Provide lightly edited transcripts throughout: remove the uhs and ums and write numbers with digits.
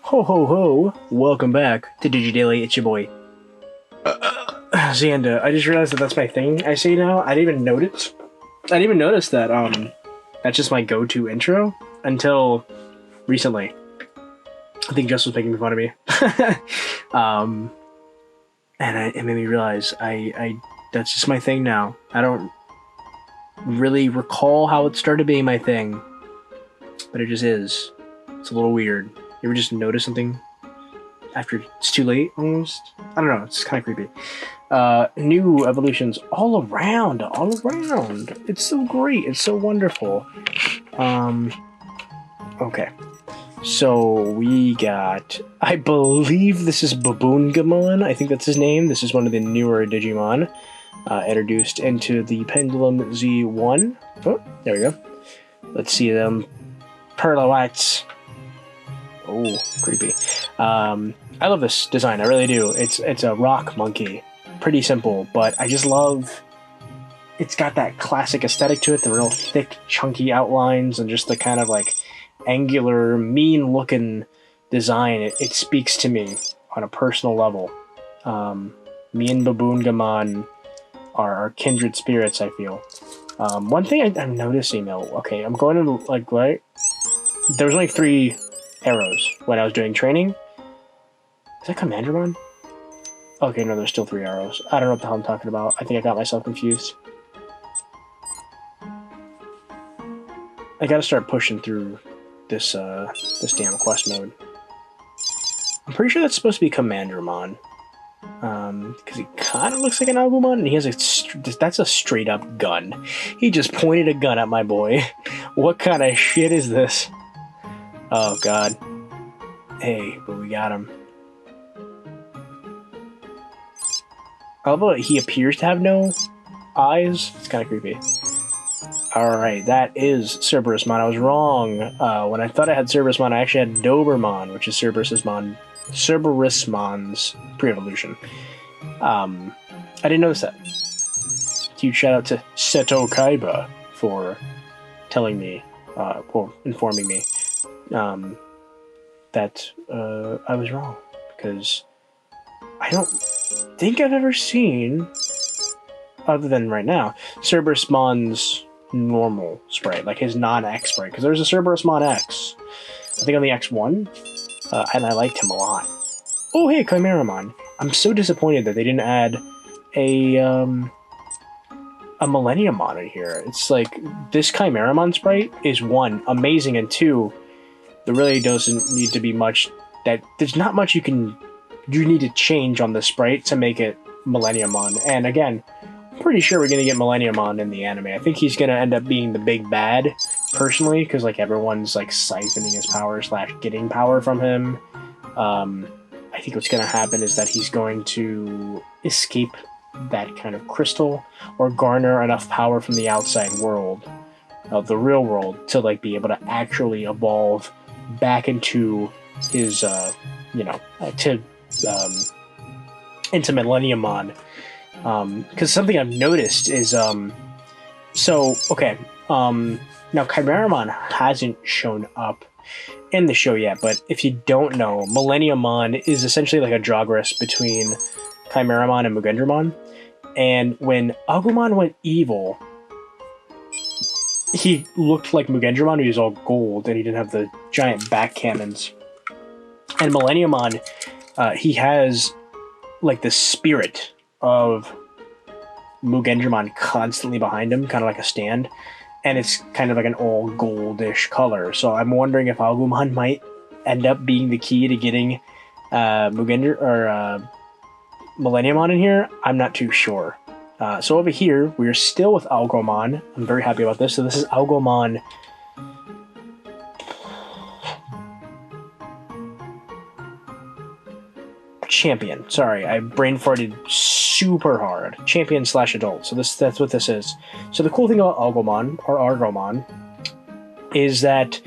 Ho ho ho! Welcome back to DigiDaily. It's your boy Xanda. I just realized that that's my thing I say now. I didn't even notice. I didn't even notice that that's just my go-to intro until recently. I think Jess was making fun of me. It made me realize I that's just my thing now. I don't really recall how it started being my thing, but it just is. It's a little weird. You ever just notice something after it's too late, almost? I don't know, it's kind of creepy. New evolutions all around. It's so great, it's so wonderful. Okay. So we got, I believe this is Baboongamon, I think that's his name. This is one of the newer Digimon, introduced into the Pendulum Z1. Oh, there we go. Let's see them. Perlawats. Oh, creepy. I love this design, I really do. It's a rock monkey. Pretty simple, but I just love... It's got that classic aesthetic to it, the real thick, chunky outlines, and just the kind of, like, angular, mean-looking design. It speaks to me on a personal level. Me and Baboongamon are kindred spirits, I feel. One thing I'm noticing, though... Okay, I'm going to, like, right... There was only 3... arrows when I was doing training. Is that Commandramon? Okay, no, there's still 3 arrows. I don't know what the hell I'm talking about. I think I got myself confused. I gotta start pushing through this this damn quest mode. I'm pretty sure that's supposed to be Commandramon. Because he kind of looks like an Algumon, and he has that's a straight up gun. He just pointed a gun at my boy. What kind of shit is this? Oh, God. Hey, but we got him. Although he appears to have no eyes, it's kind of creepy. Alright, that is Cerberusmon. I was wrong. When I thought I had Cerberusmon, I actually had Dobermon, which is Cerberusmon's pre-evolution. I didn't notice that. Huge shout out to Seto Kaiba for telling me, informing me that I was wrong, because I don't think I've ever seen, other than right now, Cerberusmon's normal sprite, like his non-X sprite, because there's a Cerberusmon X, I think on the X1, and I liked him a lot. Oh hey, Chimeramon. I'm so disappointed that they didn't add a Millenniumon in here. It's like, this Chimeramon sprite is 1, amazing, and 2, there really doesn't need to be much, there's not much you need to change on the sprite to make it Millenniumon. And again, I'm pretty sure we're gonna get Millenniumon in the anime. I think he's gonna end up being the big bad, personally, because like everyone's like siphoning his power / getting power from him. I think what's gonna happen is that he's going to escape that kind of crystal, or garner enough power from the outside world, the real world, to like be able to actually evolve back into his, into Millenniumon. Because something I've noticed is, now Chimeramon hasn't shown up in the show yet, but if you don't know, Millenniumon is essentially like a Jogress between Chimeramon and Mugendramon. And when Agumon went evil, he looked like Mugendramon. He was all gold, and he didn't have the giant back cannons. And Millenniumon, he has like the spirit of Mugendramon constantly behind him, kind of like a stand, and it's kind of like an all goldish color. So I'm wondering if Algumon might end up being the key to getting Millenniumon in here. I'm not too sure. So over here, we're still with Algumon. I'm very happy about this. So this is Algumon Champion. Sorry, I brain farted super hard. Champion / adult. So that's what this is. So the cool thing about Algumon, or Argomon, is that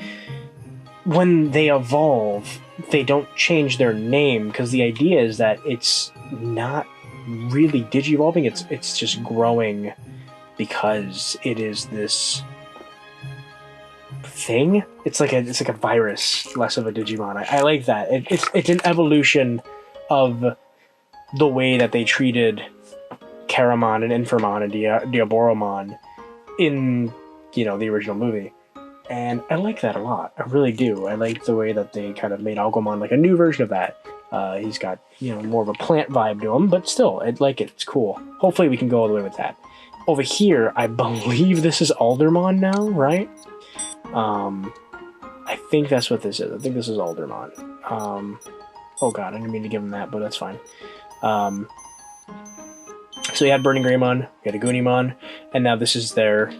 when they evolve, they don't change their name, because the idea is that it's not really digi-evolving, it's just growing, because it is this thing. It's like a virus, less of a Digimon. I like that. It's an evolution of the way that they treated Karamon and Infamon and Diaboromon in, you know, the original movie. And I like that a lot. I really do. I like the way that they kind of made Algumon like a new version of that. He's got, you know, more of a plant vibe to him, but still, I like it. It's cool. Hopefully we can go all the way with that. Over here, I believe this is Alderman now, right? I think that's what this is. I think this is Alderman. Oh god, I didn't mean to give him that, but that's fine. So you had Burning Greymon, you had a Goonimon, and now this is their...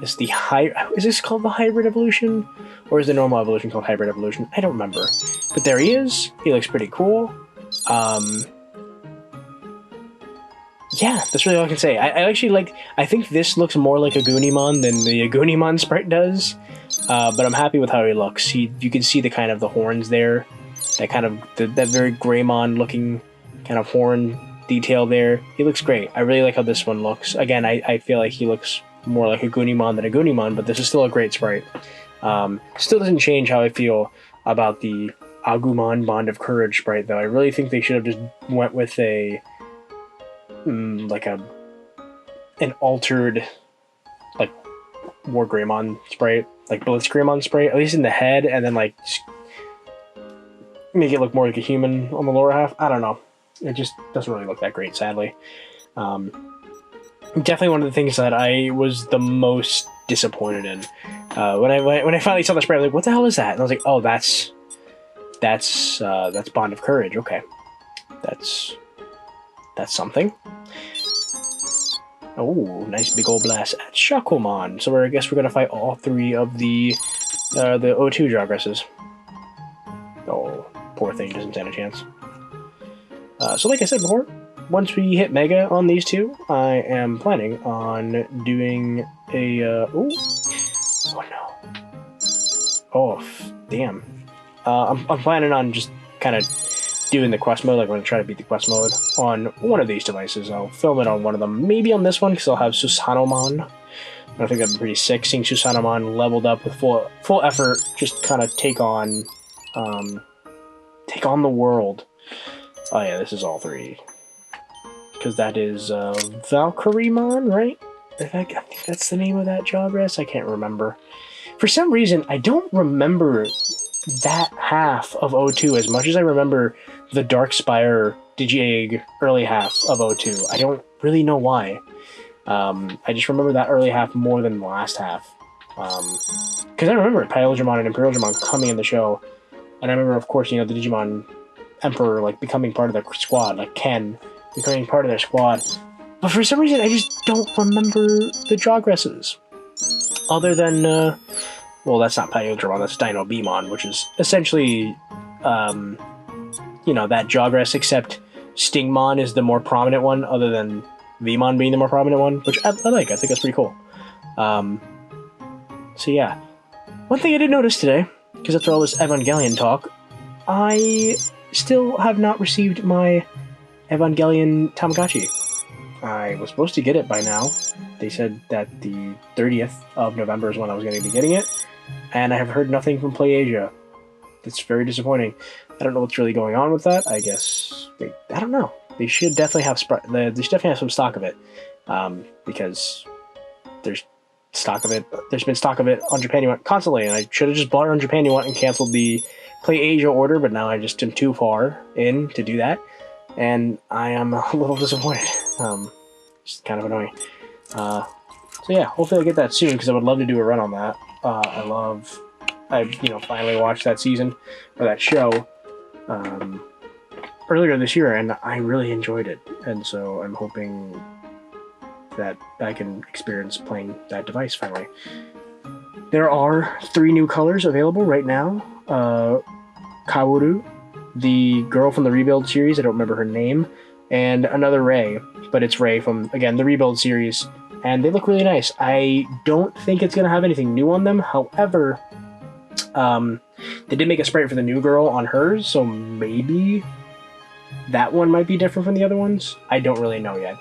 Is this called the Hybrid Evolution? Or is the normal evolution called Hybrid Evolution? I don't remember. But there he is. He looks pretty cool. Yeah, that's really all I can say. I actually like... I think this looks more like a Goonimon than the Goonimon sprite does. But I'm happy with how he looks. You can see the kind of the horns there. That kind of... that very Greymon looking kind of horn detail there. He looks great. I really like how this one looks. Again, I feel like he looks more like a Goonimon than a Goonimon, but this is still a great sprite. Still doesn't change how I feel about the Algumon Bond of Courage sprite, though. I really think they should have just went with a... like an altered, like, War Greymon sprite, like Blitz Greymon sprite, at least in the head, and then, like, just make it look more like a human on the lower half. I don't know. It just doesn't really look that great, sadly. Definitely one of the things that I was the most disappointed in. When I finally saw the sprite, I was like, what the hell is that? And I was like, oh, that's Bond of Courage. Okay. That's something. Oh, nice big old blast at Shakomon. So I guess we're gonna fight all three of the O2 Jogresses. Oh, poor thing doesn't stand a chance. So like I said before, once we hit Mega on these two, I am planning on doing a... oh no. Oh, damn. I'm planning on just kind of doing the quest mode. Like, I'm going to try to beat the quest mode on one of these devices. I'll film it on one of them. Maybe on this one, because I'll have Susanomon. I think that'd be pretty sick, seeing Susanomon leveled up with full effort, just kind of take on the world. Oh yeah, this is all three. Because that is Valkyriemon, right? I think that's the name of that Jogress. I can't remember. For some reason, I don't remember that half of O2 as much as I remember the Darkspire Digi-Egg early half of O2. I don't really know why. I just remember that early half more than the last half. Because I remember Pyogermon and Imperialgermon coming in the show. And I remember, of course, you know, the Digimon Emperor, like, becoming part of their squad, like Ken becoming part of their squad. But for some reason, I just don't remember the Jogresses. Other than, well, that's not Pyogermon, that's Dino Beamon, which is essentially, you know, that Jogress, except Stingmon is the more prominent one, other than Vmon being the more prominent one, which I like. I think that's pretty cool. So yeah. One thing I did notice today, because after all this Evangelion talk, I still have not received my Evangelion Tamagotchi. I was supposed to get it by now. They said that the 30th of November is when I was going to be getting it, and I have heard nothing from PlayAsia. That's very disappointing. I don't know what's really going on with that. I guess I don't know. They should definitely have some stock of it, because there's stock of it. There's been stock of it on Japan You Want constantly, and I should have just bought it on Japan You Want and canceled the PlayAsia order, but now I just am too far in to do that, and I am a little disappointed. Just kind of annoying. So yeah, hopefully I'll get that soon, because I would love to do a run on that. I finally watched that season, or that show, earlier this year, and I really enjoyed it, and so I'm hoping that I can experience playing that device finally. There are 3 new colors available right now. Kaworu, the girl from the Rebuild series, I don't remember her name, and another Ray, but it's Ray from, again, the Rebuild series, and they look really nice. I don't think it's going to have anything new on them, however, they did make a sprite for the new girl on hers, so maybe that one might be different from the other ones. I don't really know yet.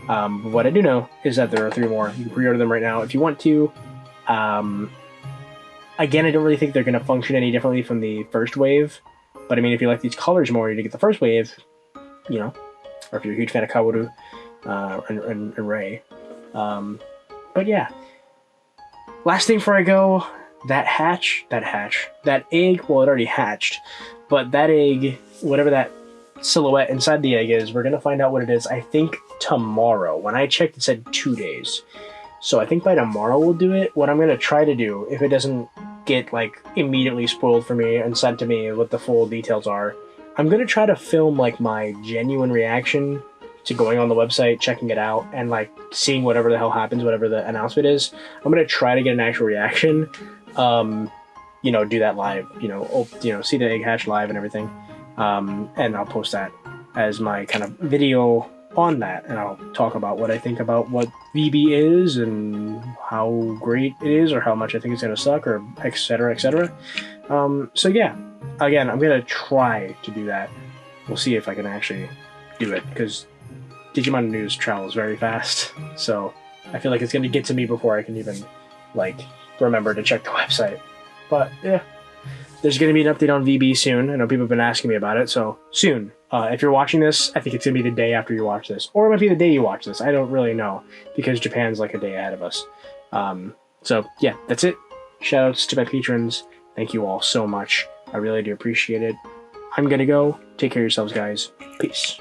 But what I do know is that there are 3 more. You can pre-order them right now if you want to. I Again, I don't really think they're going to function any differently from the first wave. But I mean, if you like these colors more, you get the first wave, you know, or if you're a huge fan of Kaworu and Ray. But yeah. Last thing before I go, that egg, well, it already hatched, but that egg, whatever that silhouette inside the egg is, we're going to find out what it is, I think, tomorrow. When I checked, it said 2 days. So I think by tomorrow we'll do it. What I'm going to try to do, if it doesn't get, like, immediately spoiled for me and sent to me what the full details are, I'm going to try to film, like, my genuine reaction to going on the website, checking it out, and, like, seeing whatever the hell happens, whatever the announcement is. I'm going to try to get an actual reaction, you know, do that live, you know, see the egg hatch live and everything. And I'll post that as my kind of video on that, and I'll talk about what I think about what VB is and how great it is, or how much I think it's going to suck, or etc, etc. So yeah, again, I'm going to try to do that. We'll see if I can actually do it, because Digimon news travels very fast, so I feel like it's going to get to me before I can even, like, remember to check the website. But yeah, there's going to be an update on VB soon. I know people have been asking me about it, so soon. If you're watching this, I think it's going to be the day after you watch this. Or it might be the day you watch this. I don't really know, because Japan's like a day ahead of us. So yeah, that's it. Shoutouts to my patrons. Thank you all so much. I really do appreciate it. I'm going to go. Take care of yourselves, guys. Peace.